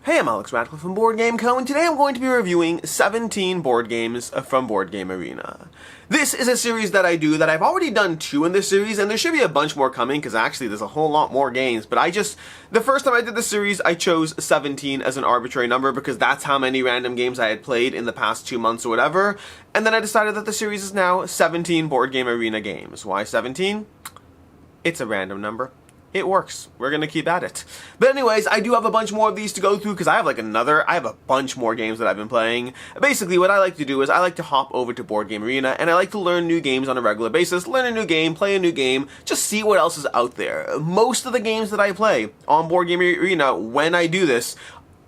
Hey, I'm Alex Radcliffe from BoardGameCo, and today I'm going to be reviewing 17 board games from BoardGameArena. This is a series that I do that I've already done 2 in this series, and there should be a bunch more coming, because actually there's a whole lot more games, but the first time I did this series, I chose 17 as an arbitrary number, because that's how many random games I had played in the past 2 months or whatever, and then I decided that the series is now 17 BoardGameArena games. Why 17? It's a random number. It works. We're gonna keep at it. But anyways, I do have a bunch more of these to go through because I have a bunch more games that I've been playing. Basically, what I like to do is I like to hop over to BoardGameArena and I like to learn new games on a regular basis, learn a new game, play a new game, just see what else is out there. Most of the games that I play on BoardGameArena when I do this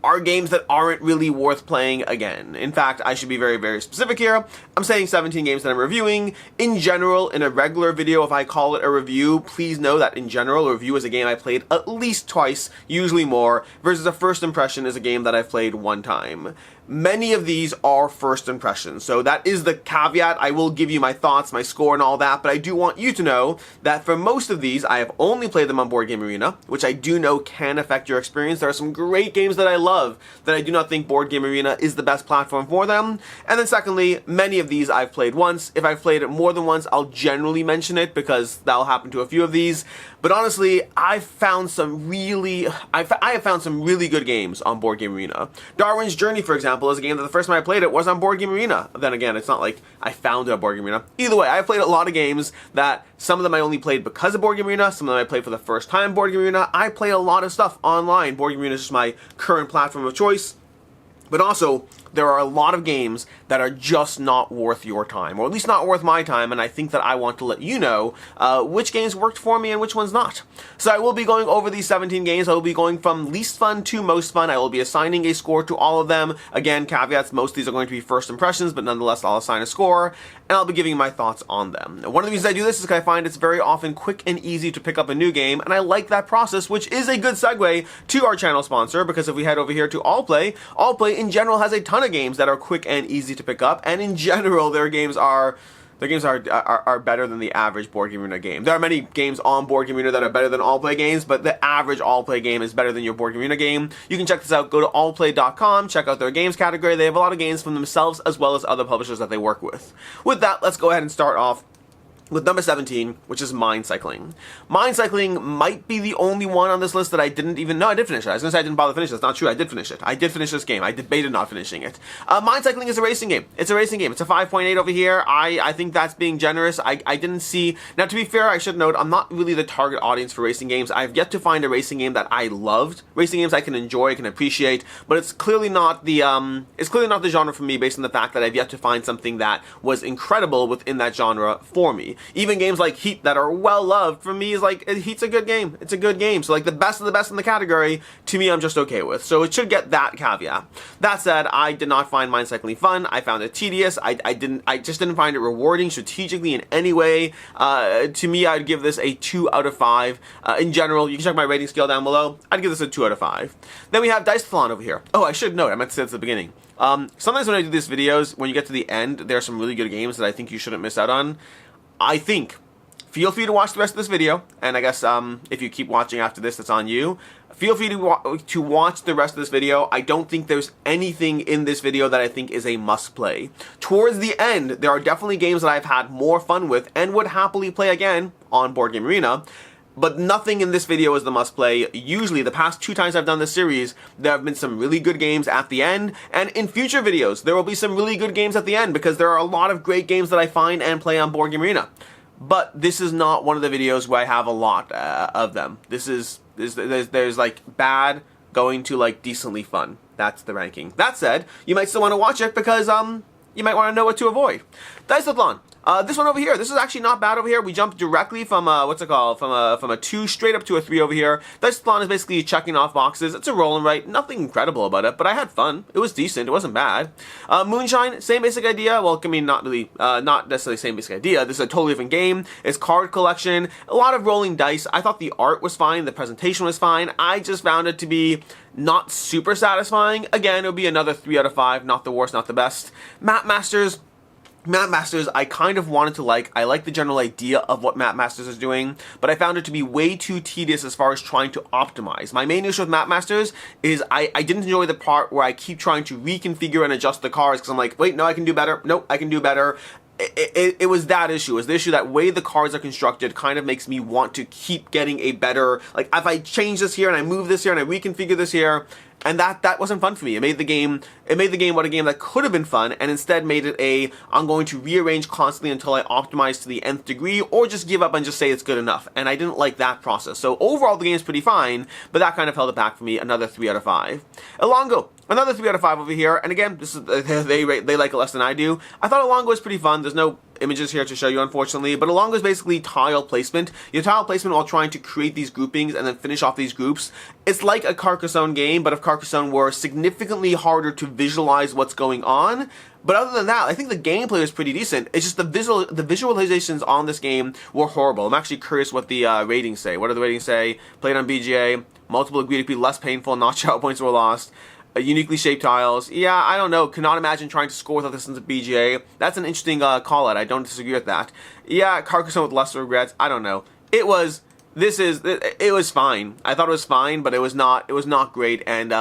are games that aren't really worth playing again. In fact, I should be very, very specific here. I'm saying 17 games that I'm reviewing. In general, in a regular video, if I call it a review, please know that in general, a review is a game I played at least twice, usually more, versus a first impression is a game that I've played 1 time. Many of these are first impressions, so that is the caveat. I will give you my thoughts, my score, and all that, but I do want you to know that for most of these, I have only played them on BoardGameArena, which I do know can affect your experience. There are some great games that I love that I do not think BoardGameArena is the best platform for them. And then secondly, many of these I've played once. If I've played it more than once, I'll generally mention it because that'll happen to a few of these. But honestly, I have found some really good games on BoardGameArena. Darwin's Journey, for example, is a game that the first time I played it was on BoardGameArena. Then again, it's not like I found it on BoardGameArena. Either way, I've played a lot of games that some of them I only played because of BoardGameArena, some of them I played for the first time on BoardGameArena. I play a lot of stuff online. BoardGameArena is just my current platform of choice. But also, there are a lot of games that are just not worth your time, or at least not worth my time, and I think that I want to let you know which games worked for me and which ones not. So I will be going over these 17 games. I will be going from least fun to most fun. I will be assigning a score to all of them. Again, caveats, most of these are going to be first impressions, but nonetheless, I'll assign a score, and I'll be giving my thoughts on them. One of the reasons I do this is because I find it's very often quick and easy to pick up a new game, and I like that process, which is a good segue to our channel sponsor, because if we head over here to AllPlay in general has a ton of games that are quick and easy to pick up, and in general their games are better than the average BoardGameArena game. There are many games on BoardGameArena that are better than AllPlay games, but the average AllPlay game is better than your BoardGameArena game. You can check this out. Go to allplay.com, check out their games category. They have a lot of games from themselves as well as other publishers that they work with. With that, let's go ahead and start off with number 17, which is Mind Cycling. Mind Cycling might be the only one on this list that I didn't even know. I did finish it. I was going to say I didn't bother to finish it. That's not true. I did finish it. I did finish this game. I debated not finishing it. Mind Cycling is a racing game. It's a racing game. It's a 5.8 over here. I think that's being generous. I didn't see... Now, to be fair, I should note, I'm not really the target audience for racing games. I've yet to find a racing game that I loved. Racing games I can enjoy, I can appreciate, but it's clearly not the genre for me based on the fact that I've yet to find something that was incredible within that genre for me. Even games like Heat that are well loved, for me, is like, Heat's a good game. It's a good game. So like the best of the best in the category, to me, I'm just okay with. So it should get that caveat. That said, I did not find Mind Cycling fun. I found it tedious. I just didn't find it rewarding strategically in any way. To me, I'd give this a 2 out of 5. In general, you can check my rating scale down below. I'd give this a 2 out of 5. Then we have Diceathlon over here. Oh, I should note, I meant to say this at the beginning. Sometimes when I do these videos, when you get to the end, there are some really good games that I think you shouldn't miss out on. I think, feel free to watch the rest of this video, and I guess if you keep watching after this, that's on you. Feel free to watch the rest of this video. I don't think there's anything in this video that I think is a must-play. Towards the end, there are definitely games that I've had more fun with and would happily play again on BoardGameArena, but nothing in this video is the must-play. Usually, the past 2 times I've done this series, there have been some really good games at the end, and in future videos, there will be some really good games at the end, because there are a lot of great games that I find and play on BoardGameArena. But this is not one of the videos where I have a lot of them. There's like bad going to like decently fun. That's the ranking. That said, you might still want to watch it because you might want to know what to avoid. Diceathlon. This one over here, this is actually not bad over here. We jumped directly from, from a 2 straight up to a 3 over here. Diceathlon is basically checking off boxes. It's a roll and write. Nothing incredible about it, but I had fun. It was decent. It wasn't bad. Moonshine, same basic idea. Well, I mean, not really, not necessarily same basic idea. This is a totally different game. It's card collection. A lot of rolling dice. I thought the art was fine. The presentation was fine. I just found it to be not super satisfying. Again, it would be another 3 out of 5. Not the worst, not the best. Map Masters. Map Masters, I kind of wanted to like. I like the general idea of what Map Masters is doing, but I found it to be way too tedious as far as trying to optimize. My main issue with Map Masters is I didn't enjoy the part where I keep trying to reconfigure and adjust the cards because I'm like, wait, no, I can do better. Nope, I can do better. It was that issue. It was the issue that way the cards are constructed kind of makes me want to keep getting a better, like if I change this here and I move this here and I reconfigure this here, and that wasn't fun for me. It made the game what a game that could have been fun, and instead made it I'm going to rearrange constantly until I optimize to the nth degree, or just give up and just say it's good enough. And I didn't like that process. So overall the game's pretty fine, but that kind of held it back for me. Another 3 out of 5. Elongo. Another 3 out of 5 over here, and again, this is they like it less than I do. I thought Elongo was pretty fun. There's no images here to show you, unfortunately, but Elongo is basically tile placement. Your tile placement while trying to create these groupings and then finish off these groups. It's like a Carcassonne game, but if Carcassonne were significantly harder to visualize what's going on. But other than that, I think the gameplay was pretty decent. It's just the visualizations on this game were horrible. I'm actually curious what the ratings say. What do the ratings say? Played on BGA, multiple agreed to be less painful, notch-out points were lost. Uniquely shaped tiles. Yeah, I don't know. Cannot imagine trying to score without this into BGA. That's an interesting call out. I don't disagree with that. Yeah, Carcassonne with less regrets. I don't know. It was fine. I thought it was fine, but it was not great, and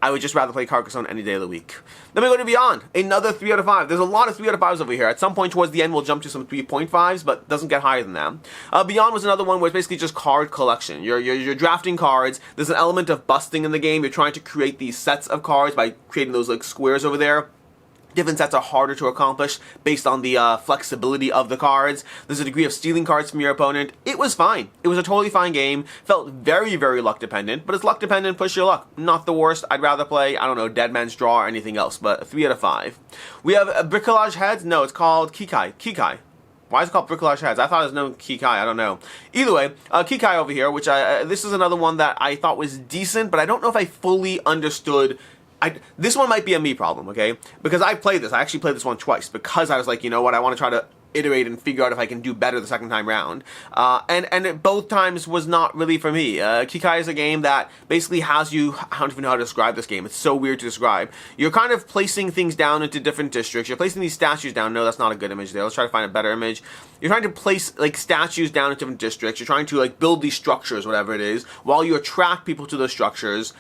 I would just rather play Carcassonne any day of the week. Then we go to Beyond. Another 3 out of 5. There's a lot of 3 out of 5s over here. At some point towards the end, we'll jump to some 3.5s, but doesn't get higher than that. Beyond was another one where it's basically just card collection. You're drafting cards. There's an element of busting in the game. You're trying to create these sets of cards by creating those like squares over there. Different sets are harder to accomplish based on the flexibility of the cards. There's a degree of stealing cards from your opponent. It was fine. It was a totally fine game. Felt very, very luck dependent, but it's luck dependent, push your luck. Not the worst. I'd rather play, I don't know, Dead Man's Draw or anything else, but 3 out of 5. We have Bricolage Heads. No, it's called Kikai. Kikai. Why is it called Bricolage Heads? I thought it was known Kikai. I don't know. Either way, Kikai over here, which this is another one that I thought was decent, but I don't know if I fully understood. This one might be a me problem, okay? Because I played this. I actually played this one twice because I was like, you know what? I want to try to iterate and figure out if I can do better the second time round. And it both times was not really for me. Kikai is a game that basically has you, I don't even know how to describe this game. It's so weird to describe. You're kind of placing things down into different districts. You're placing these statues down. No, that's not a good image there. Let's try to find a better image. You're trying to place like statues down in different districts. You're trying to like build these structures, whatever it is, while you attract people to those structures.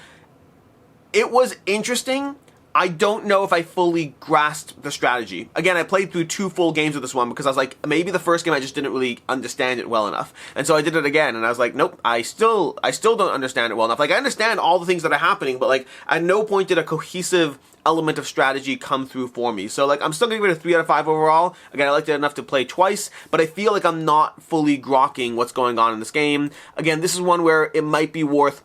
It was interesting. I don't know if I fully grasped the strategy. Again, I played through 2 full games of this one because I was like, maybe the first game I just didn't really understand it well enough. And so I did it again, and I was like, nope, I still don't understand it well enough. Like, I understand all the things that are happening, but like, at no point did a cohesive element of strategy come through for me. So like, I'm still gonna give it a 3 out of 5 overall. Again, I liked it enough to play twice, but I feel like I'm not fully grokking what's going on in this game. Again, this is one where it might be worth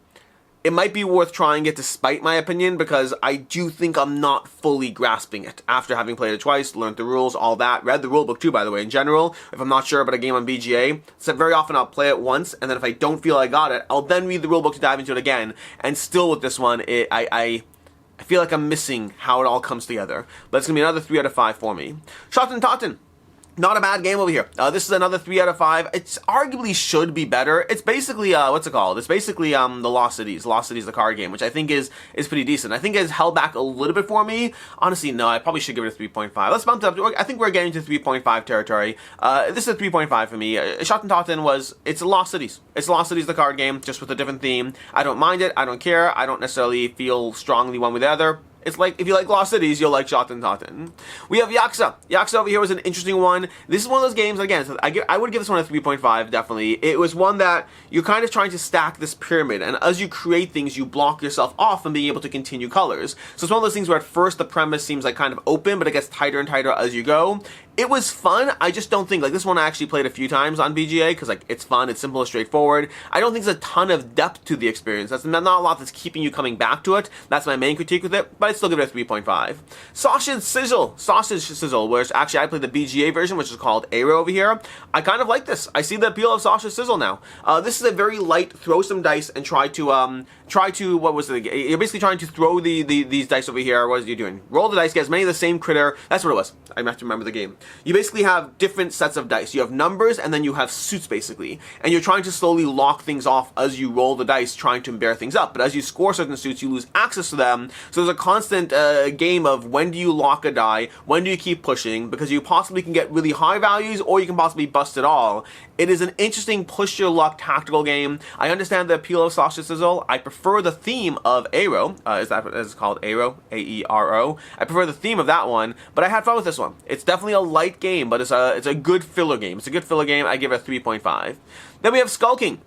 trying it despite my opinion, because I do think I'm not fully grasping it after having played it twice, learned the rules, all that, read the rulebook too, by the way, in general. If I'm not sure about a game on BGA, so very often I'll play it once, and then if I don't feel I got it, I'll then read the rulebook to dive into it again, and still with this one, I feel like I'm missing how it all comes together. But it's going to be another 3 out of 5 for me. Schotten Totten. Not a bad game over here. This is another 3 out of 5. It's arguably should be better. It's basically, what's it called? It's basically, the Lost Cities. Lost Cities, the card game, which I think is pretty decent. I think it has held back a little bit for me. Honestly, no, I probably should give it a 3.5. Let's bump it up. I think we're getting to 3.5 territory. This is a 3.5 for me. Schotten Totten it's Lost Cities. It's Lost Cities, the card game, just with a different theme. I don't mind it. I don't care. I don't necessarily feel strongly one way or the other. It's like, if you like Lost Cities, you'll like Schotten Totten. We have Yaxha. Yaxha over here was an interesting one. This is one of those games, again, so I would give this one a 3.5, definitely. It was one that you're kind of trying to stack this pyramid, and as you create things, you block yourself off from being able to continue colors. So it's one of those things where at first the premise seems like kind of open, but it gets tighter and tighter as you go. It was fun. I just don't think, like, this one I actually played a few times on BGA, because, like, it's fun, it's simple and straightforward. I don't think there's a ton of depth to the experience. That's not a lot that's keeping you coming back to it. That's my main critique with it, but I'd still give it a 3.5. Sausage Sizzle, where actually I played the BGA version, which is called A.E.R.O over here. I kind of like this. I see the appeal of Sausage Sizzle now. This is a very light, throw some dice and try to, what was it? You're basically trying to throw these dice over here. What is you doing? Roll the dice, get as many of the same critter. That's what it was. I have to remember the game. You basically have different sets of dice. You have numbers, and then you have suits, basically. And you're trying to slowly lock things off as you roll the dice, trying to bear things up. But as you score certain suits, you lose access to them. So there's a constant game of when do you lock a die, when do you keep pushing, because you possibly can get really high values or you can possibly bust it all. It is an interesting push your luck tactical game. I understand the appeal of Sausage Sizzle. I prefer the theme of A.E.R.O. Is that what it's called? A.E.R.O? A-E-R-O. I prefer the theme of that one, but I had fun with this one. It's definitely a light game, but it's a good filler game. It's a good filler game. I give it a 3.5. Then we have Skulking.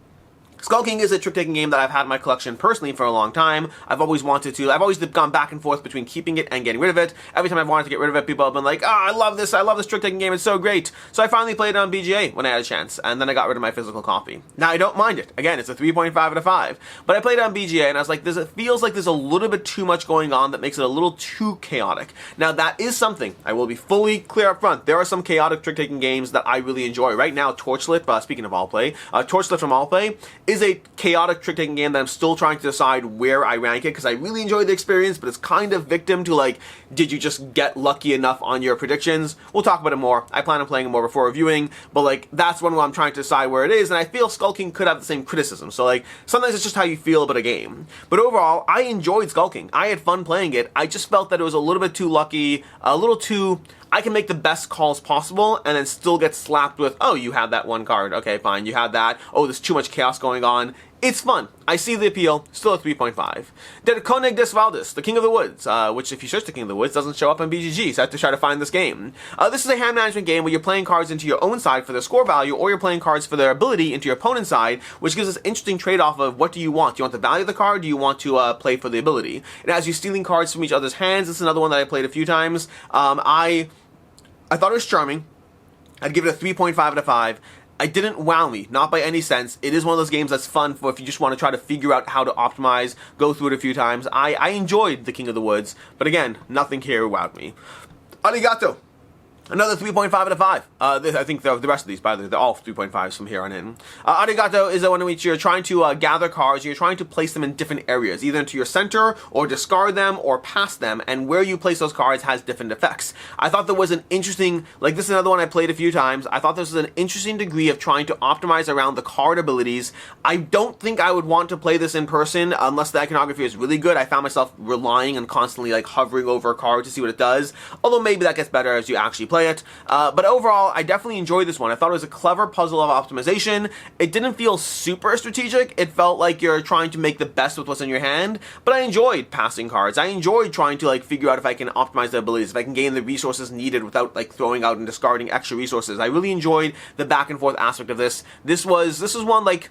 Skulking is a trick-taking game that I've had in my collection personally for a long time. I've always gone back and forth between keeping it and getting rid of it. Every time I've wanted to get rid of it, people have been like, I love this trick-taking game, it's so great. So I finally played it on BGA when I had a chance, and then I got rid of my physical copy. Now, I don't mind it. Again, it's a 3.5 out of 5. But I played it on BGA, and I was like, it feels like there's a little bit too much going on that makes it a little too chaotic. Now, that is something, I will be fully clear up front, there are some chaotic trick-taking games that I really enjoy. Right now, Torchlit, speaking of All Play, Torchlit from All Play is a chaotic trick-taking game that I'm still trying to decide where I rank it, because I really enjoy the experience, but it's kind of victim to, like, did you just get lucky enough on your predictions? We'll talk about it more. I plan on playing it more before reviewing, but, like, that's one where I'm trying to decide where it is, and I feel Skulking could have the same criticism. So, like, sometimes it's just how you feel about a game. But overall, I enjoyed Skulking. I had fun playing it. I just felt that it was a little bit too lucky, a little too... I can make the best calls possible and then still get slapped with, oh, you had that one card. Okay, fine, you had that. Oh, there's too much chaos going on. It's fun. I see the appeal. Still a 3.5. Der König des Waldes, the King of the Woods, which if you search the King of the Woods doesn't show up on BGG, so I have to try to find this game. This is a hand management game where you're playing cards into your own side for their score value, or you're playing cards for their ability into your opponent's side, which gives us an interesting trade-off of what do you want? Do you want the value of the card? Do you want to play for the ability? And as you're stealing cards from each other's hands, this is another one that I played a few times. I thought it was charming. I'd give it a 3.5 out of 5. It didn't wow me, not by any sense. It is one of those games that's fun for if you just want to try to figure out how to optimize, go through it a few times. I enjoyed The King of the Woods, but again, nothing here wowed me. Arigato. Another 3.5 out of 5. I think the rest of these, by the way, they're all 3.5s from here on in. Arigato is the one in which you're trying to gather cards, you're trying to place them in different areas, either into your center, or discard them, or pass them, and where you place those cards has different effects. I thought there was an interesting, like this is another one I played a few times, I thought this was an interesting degree of trying to optimize around the card abilities. I don't think I would want to play this in person unless the iconography is really good. I found myself relying and constantly like hovering over a card to see what it does, although maybe that gets better as you actually play it. But overall, I definitely enjoyed this one. I thought it was a clever puzzle of optimization. It didn't feel super strategic. It felt like you're trying to make the best with what's in your hand, but I enjoyed passing cards. I enjoyed trying to like figure out if I can optimize the abilities, if I can gain the resources needed without like throwing out and discarding extra resources. I really enjoyed the back and forth aspect of this. This was one like,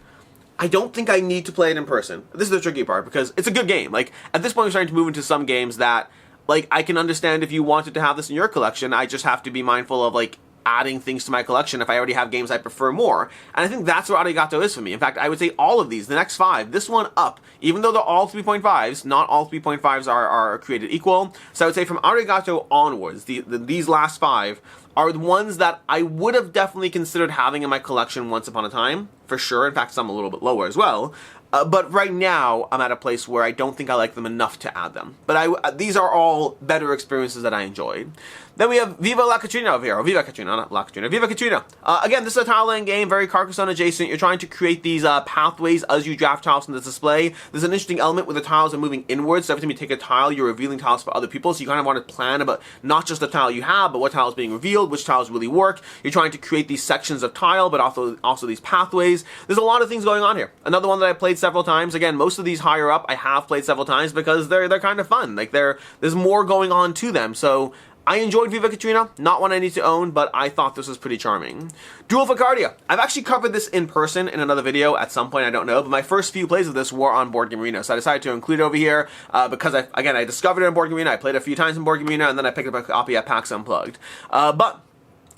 I don't think I need to play it in person. This is the tricky part because it's a good game. Like at this point, we're starting to move into some games that like, I can understand if you wanted to have this in your collection, I just have to be mindful of, like, adding things to my collection if I already have games I prefer more. And I think that's what Arigato is for me. In fact, I would say all of these, the next 5, this one up, even though they're all 3.5s, not all 3.5s are created equal. So I would say from Arigato onwards, these last 5 are the ones that I would have definitely considered having in my collection once upon a time, for sure. In fact, some a little bit lower as well. But right now, I'm at a place where I don't think I like them enough to add them. But these are all better experiences that I enjoyed. Then we have Viva La Catrina over here. Or Viva Catrina, not La Catrina. Viva Catrina. Again, this is a tile laying game, very Carcassonne adjacent. You're trying to create these pathways as you draft tiles from the display. There's an interesting element where the tiles are moving inwards. So every time you take a tile, you're revealing tiles for other people. So you kind of want to plan about not just the tile you have, but what tile is being revealed, which tiles really work. You're trying to create these sections of tile, but also these pathways. There's a lot of things going on here. Another one that I played several times. Again, most of these higher up I have played several times because they're kind of fun. Like there's more going on to them. So I enjoyed Viva Catrina, not one I need to own, but I thought this was pretty charming. Duel for Cardia. I've actually covered this in person in another video at some point, I don't know, but my first few plays of this were on BoardGameArena, so I decided to include it over here because, I discovered it on BoardGameArena, I played it a few times in BoardGameArena, and then I picked up a copy at PAX Unplugged. But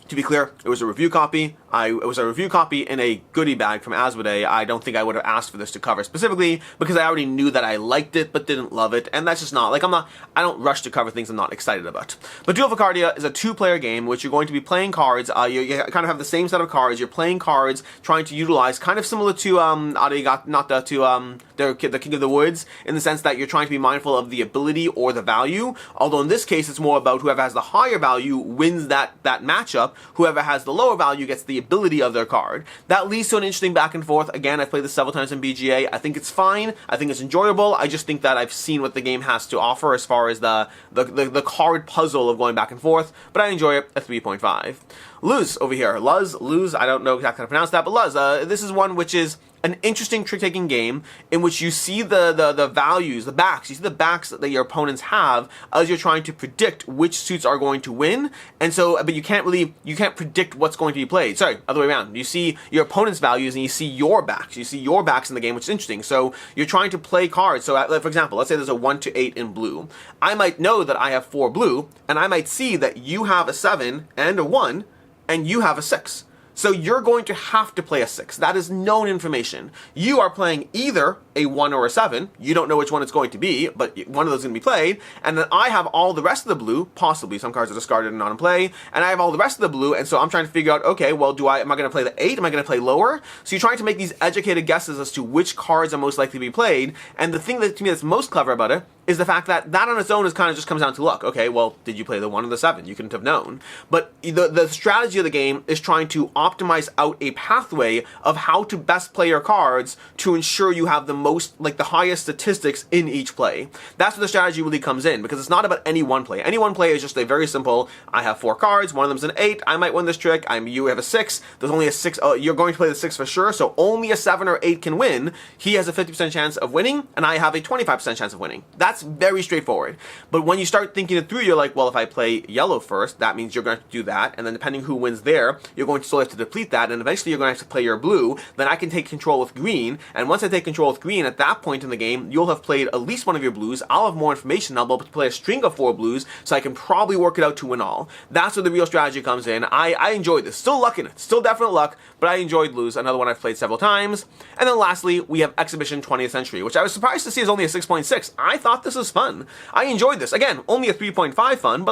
to be clear, it was a review copy. It was a review copy in a goodie bag from Asmodee. I don't think I would have asked for this to cover specifically because I already knew that I liked it but didn't love it, and that's just not, like I don't rush to cover things I'm not excited about. But Duel for Cardia is a 2-player game which you're going to be playing cards. You kind of have the same set of cards. You're playing cards, trying to utilize, kind of similar to the King of the Woods, in the sense that you're trying to be mindful of the ability or the value, although in this case it's more about whoever has the higher value wins that matchup. Whoever has the lower value gets the playability of their card. That leads to an interesting back and forth. Again, I've played this several times in BGA. I think it's fine. I think it's enjoyable. I just think that I've seen what the game has to offer as far as the card puzzle of going back and forth, but I enjoy it, a 3.5. Luz over here. Luz, I don't know exactly how to pronounce that, but Luz, this is one which is an interesting trick-taking game in which you see the values, the backs, you see the backs that your opponents have as you're trying to predict which suits are going to win, and so, but you can't predict what's going to be played. Sorry, other way around. You see your opponent's values and you see your backs. You see your backs in the game, which is interesting. So you're trying to play cards. So for example, let's say there's a 1 to 8 in blue. I might know that I have 4 blue, and I might see that you have a 7 and a 1, and you have a 6. So you're going to have to play a 6. That is known information. You are playing either a 1 or a 7. You don't know which one it's going to be, but one of those is going to be played. And then I have all the rest of the blue, possibly some cards are discarded and not in play, and I have all the rest of the blue, and so I'm trying to figure out, okay, well, am I going to play the 8? Am I going to play lower? So you're trying to make these educated guesses as to which cards are most likely to be played, and the thing that to me that's most clever about it is the fact that that on its own is kind of just comes down to luck. Okay, well, did you play the 1 or the 7? You couldn't have known. But the strategy of the game is trying to optimize out a pathway of how to best play your cards to ensure you have the most, like the highest statistics in each play. That's where the strategy really comes in, because it's not about any one play. Any one play is just a very simple, I have 4 cards, one of them's an 8, I might win this trick, you have a 6, there's only a 6, you're going to play the 6 for sure, so only a 7 or 8 can win. He has a 50% chance of winning, and I have a 25% chance of winning. That's very straightforward. But when you start thinking it through, you're like, well, if I play yellow first, that means you're going to have to do that, and then depending who wins there, you're going to still have to deplete that, and eventually you're going to have to play your blue, then I can take control with green, and once I take control with green, at that point in the game, you'll have played at least one of your blues, I'll have more information, I'll be able to play a string of 4 blues, so I can probably work it out to win all. That's where the real strategy comes in. I enjoyed this. Still luck in it. Still definite luck, but I enjoyed Luz, another one I've played several times. And then lastly, we have Exhibition 20th Century, which I was surprised to see is only a 6.6. I thought this was fun. I enjoyed this. Again, only a 3.5 fun, but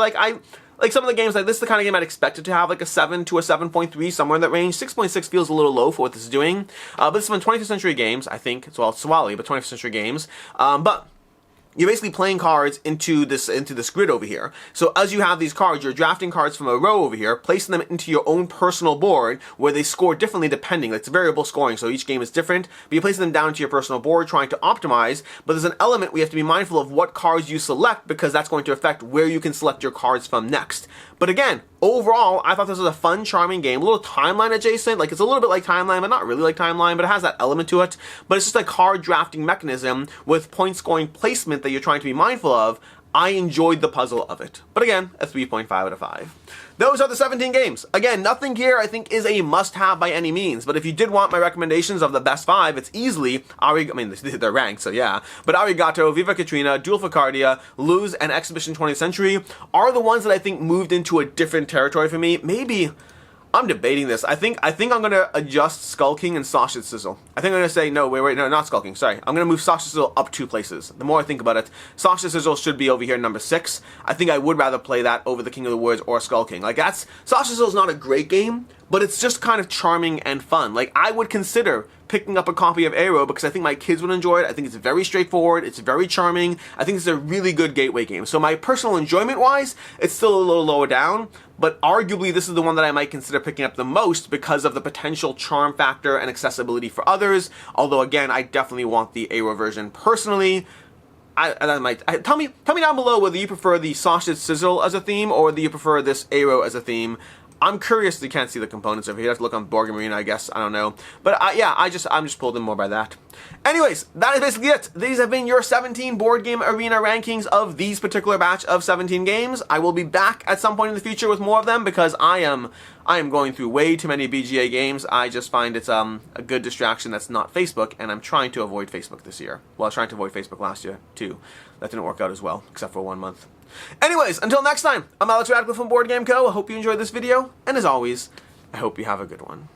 like some of the games, like this is the kind of game I'd expected to have like a 7 to a 7.3, somewhere in that range. 6.6 feels a little low for what this is doing. But this is from 20th Century Games, I think. Well, it's Swally, but 20th Century Games. But you're basically playing cards into this grid over here. So as you have these cards, you're drafting cards from a row over here, placing them into your own personal board where they score differently depending. It's variable scoring, so each game is different. But you're placing them down into your personal board, trying to optimize. But there's an element we have to be mindful of what cards you select, because that's going to affect where you can select your cards from next. But again, overall, I thought this was a fun, charming game. A little timeline adjacent. Like, it's a little bit like Timeline, but not really like Timeline, but it has that element to it. But it's just a card drafting mechanism with point scoring placement that you're trying to be mindful of. I enjoyed the puzzle of it. But again, a 3.5 out of 5. Those are the 17 games. Again, nothing here I think is a must-have by any means, but if you did want my recommendations of the best 5, it's easily they're ranked, so yeah. But Arigato, Viva Catrina, Duel for Cardia, Luz, and Exhibition 20th Century are the ones that I think moved into a different territory for me. Maybe I'm debating this. I think I'm gonna adjust Skulking and Sausage Sizzle. I think I'm gonna say no, no, not Skulking. Sorry, I'm gonna move Sausage Sizzle up 2 places. The more I think about it, Sausage Sizzle should be over here number 6. I think I would rather play that over the King of the Woods or Skulking. Like Sausage Sizzle is not a great game, but it's just kind of charming and fun. Like I would consider picking up a copy of A.E.R.O because I think my kids would enjoy it. I think it's very straightforward. It's very charming. I think it's a really good gateway game. So my personal enjoyment wise, it's still a little lower down, but arguably this is the one that I might consider picking up the most because of the potential charm factor and accessibility for others. Although again, I definitely want the A.E.R.O version personally. Tell me down below whether you prefer the Sausage Sizzle as a theme or whether you prefer this A.E.R.O as a theme. I'm curious. You can't see the components over here. You have to look on BoardGameArena, I guess. I don't know. But yeah, I'm just pulled in more by that. Anyways, that is basically it. These have been your 17 BoardGameArena rankings of these particular batch of 17 games. I will be back at some point in the future with more of them because I am going through way too many BGA games. I just find it's a good distraction that's not Facebook, and I'm trying to avoid Facebook this year. Well, I was trying to avoid Facebook last year, too. That didn't work out as well, except for 1 month. Anyways, until next time, I'm Alex Radcliffe from Board Game Co. I hope you enjoyed this video, and as always, I hope you have a good one.